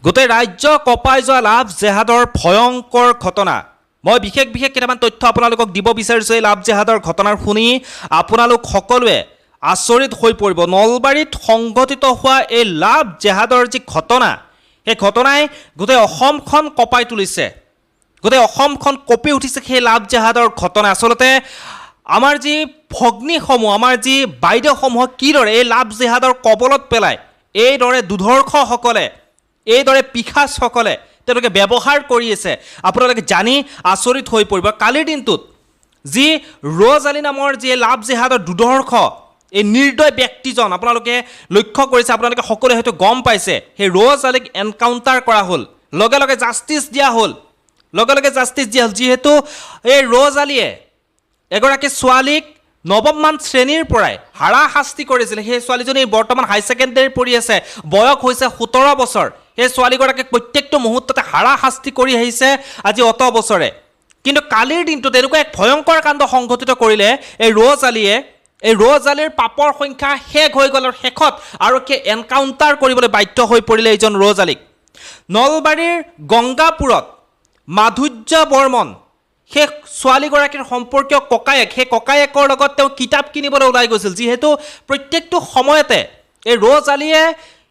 গোটেই ৰাজ্য কঁপাই যোৱা লাভ জেহাদৰ ভয়ংকৰ ঘটনা। মই বিশেষ কেইটামান তথ্য আপোনালোকক দিব বিচাৰিছোঁ। এই লাভ জেহাদৰ ঘটনাৰ শুনি আপোনালোক সকলোৱে আচৰিত হৈ পৰিব। নলবাৰীত সংঘটিত হোৱা এই লাভ জেহাদৰ যি ঘটনা, সেই ঘটনাই গোটেই অসমখন কঁপাই তুলিছে, গোটেই অসমখন কঁপি উঠিছে সেই লাভ জেহাদৰ ঘটনা। আচলতে আমাৰ যি ভগ্নীসমূহ, আমাৰ যি বাইদেউসমূহক কিদৰে এই লাভ জেহাদৰ কবলত পেলাই এইদৰে দুৰ্ধৰ্ষসকলে, এইদৰে পিশাচসকলে তেওঁলোকে ব্যৱহাৰ কৰি আছে, আপোনালোকে জানি আচৰিত হৈ পৰিব। কালিৰ দিনটোত যি ৰ'জ আলী নামৰ যি লাভ জেহাদৰ দুৰ্ধৰ্ষ, এই নিৰ্দয় ব্যক্তিজন আপোনালোকে লক্ষ্য কৰিছে, আপোনালোকে সকলোৱে হয়তো গম পাইছে, সেই ৰ'জ আলীক এনকাউণ্টাৰ কৰা হ'ল, লগে লগে জাষ্টিছ দিয়া হ'ল, যিহেতু এই ৰ'জ আলীয়ে এগৰাকী ছোৱালীক নৱমমান শ্ৰেণীৰ পৰাই হাৰাশাস্তি কৰিছিল। সেই ছোৱালীজনী বৰ্তমান হাই ছেকেণ্ডেৰী পঢ়ি আছে, বয়স হৈছে 17 বছৰ। সেই ছোৱালীগৰাকীক প্ৰত্যেকটো মুহূৰ্ততে হাৰাশাস্তি কৰি আহিছে আজি অত বছৰে। কিন্তু কালিৰ দিনটোত এনেকুৱা এক ভয়ংকৰ কাণ্ড সংঘটিত কৰিলে এই ৰ'জ আলীয়ে। এই ৰ'জ আলীৰ পাপৰ সংখ্যা শেষ হৈ গ'ল আৰু শেষত আৰক্ষীয়ে এনকাউণ্টাৰ কৰিবলৈ বাধ্য হৈ পৰিলে এইজন ৰ'জ আলীক। নলবাৰীৰ গংগাপুৰত মাধুৰ্য বৰ্মন, সেই ছোৱালীগৰাকীৰ সম্পৰ্কীয় ককায়েক, সেই ককায়েকৰ লগত তেওঁ কিতাপ কিনিবলৈ ওলাই গৈছিল। যিহেতু প্ৰত্যেকটো সময়তে এই ৰ'জ আলীয়ে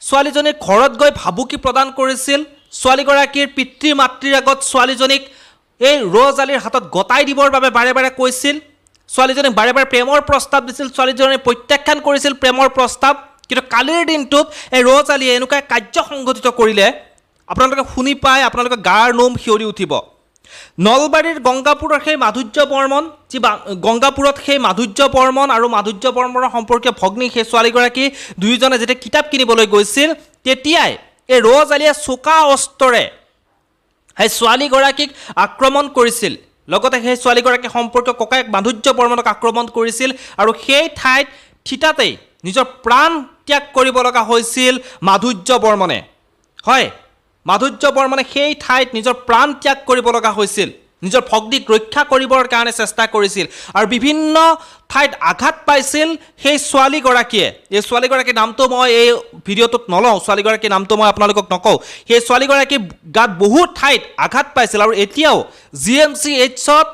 ছোৱালীজনীৰ ঘৰত গৈ ভাবুকি প্ৰদান কৰিছিল, ছোৱালীগৰাকীৰ পিতৃ মাতৃৰ আগত ছোৱালীজনীক এই ৰ'জ আলীৰ হাতত গতাই দিবৰ বাবে বাৰে বাৰে কৈছিল, ছোৱালীজনীক বাৰে বাৰে প্ৰেমৰ প্ৰস্তাৱ দিছিল, ছোৱালীজনীয়ে প্ৰত্যাখ্যান কৰিছিল প্ৰেমৰ প্ৰস্তাৱ। কিন্তু কালিৰ দিনটোত এই ৰ'জ আলীয়ে এনেকুৱা কাৰ্য সংঘটিত কৰিলে, আপোনালোকে শুনি পাই আপোনালোকে গাৰ নোম শিয়ৰি উঠিব। নলবাৰীৰ গংগাপুৰৰ সেই মাধুৰ্য বৰ্মন, গংগাপুৰত সেই মাধুৰ্য বৰ্মন আৰু মাধুৰ্য বৰ্মনৰ সম্পৰ্কীয় ভগ্নী সেই ছোৱালীগৰাকী দুয়োজনে যেতিয়া কিতাপ কিনিবলৈ গৈছিল, তেতিয়াই এই ৰ'জ আলীয়ে চোকা অস্ত্ৰৰে সেই ছোৱালীগৰাকীক আক্ৰমণ কৰিছিল, লগতে সেই ছোৱালীগৰাকী সম্পৰ্কীয় ককায়েক মাধুৰ্য বৰ্মনক আক্ৰমণ কৰিছিল আৰু সেই ঠাইত থিতাতেই নিজৰ প্ৰাণ ত্যাগ কৰিব লগা হৈছিল মাধুৰ্য বৰ্মনে। হয়, মাধুৰ্য বৰ্মনে সেই ঠাইত নিজৰ প্ৰাণ ত্যাগ কৰিব লগা হৈছিল, নিজৰ ভগ্নীক ৰক্ষা কৰিবৰ কাৰণে চেষ্টা কৰিছিল আৰু বিভিন্ন ঠাইত আঘাত পাইছিল সেই ছোৱালীগৰাকীয়ে। এই ছোৱালীগৰাকীৰ নামটো মই এই ভিডিঅ'টোত নলওঁ, ছোৱালীগৰাকীৰ নামটো মই আপোনালোকক নকওঁ। সেই ছোৱালীগৰাকী গাত বহুত ঠাইত আঘাত পাইছিল আৰু এতিয়াও GMCHত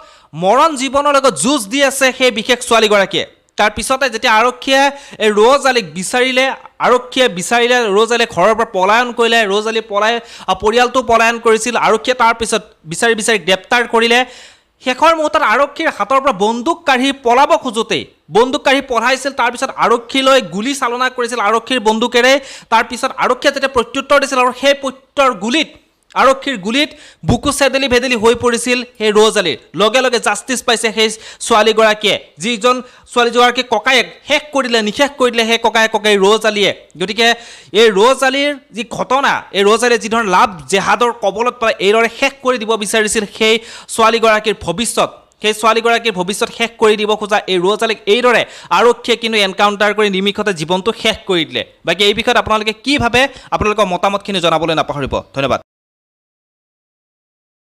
মৰণ জীৱনৰ লগত যুঁজ দি আছে সেই বিশেষ ছোৱালীগৰাকীয়ে। তাৰপিছতে যেতিয়া আৰক্ষীয়ে এই ৰ'জ আলীক বিচাৰিলে, ৰ'জ আলীয়ে ঘৰৰ পৰা পলায়ন কৰিলে, ৰ'জ আলী পৰিয়ালটো পলায়ন কৰিছিল। আৰক্ষীয়ে তাৰপিছত বিচাৰি গ্ৰেপ্তাৰ কৰিলে। শেষৰ মুহূৰ্তত আৰক্ষীৰ হাতৰ পৰা বন্দুক কাঢ়ি পলাব খোজোতেই বন্দুক কাঢ়ি পঠাইছিল, তাৰপিছত আৰক্ষীলৈ গুলী চালনা কৰিছিল আৰক্ষীৰ বন্দুকেৰে। তাৰপিছত আৰক্ষীয়ে যেতিয়া প্ৰত্যুত্তৰ দিছিল আৰু সেই আৰক্ষীৰ গুলীত বুকু চেদেলি ভেদেলি হৈ পৰিছিল সেই ৰ'জ আলীৰ। লগে লগে জাষ্টিছ পাইছে সেই ছোৱালীগৰাকীয়ে, যিজন ছোৱালীগৰাকীক ককায়েক নিশেষ কৰি দিলে সেই ককায়েকক এই ৰ'জ আলীয়ে। গতিকে এই ৰ'জ আলীৰ যি ঘটনা, এই ৰ'জ আলীয়ে যিধৰণে লাভ জেহাদৰ কবলত পাই এইদৰে শেষ কৰি দিব বিচাৰিছিল সেই ছোৱালীগৰাকীৰ ভৱিষ্যত, সেই ছোৱালীগৰাকীৰ ভৱিষ্যত শেষ কৰি দিব খোজা এই ৰ'জ আলীক এইদৰে আৰক্ষীয়ে কিন্তু এনকাউণ্টাৰ কৰি নিমিষতে জীৱনটো শেষ কৰি দিলে। বাকী এই বিষয়ত আপোনালোকে কি ভাবে, আপোনালোকৰ মতামতখিনি জনাবলৈ নাপাহৰিব। ধন্যবাদ।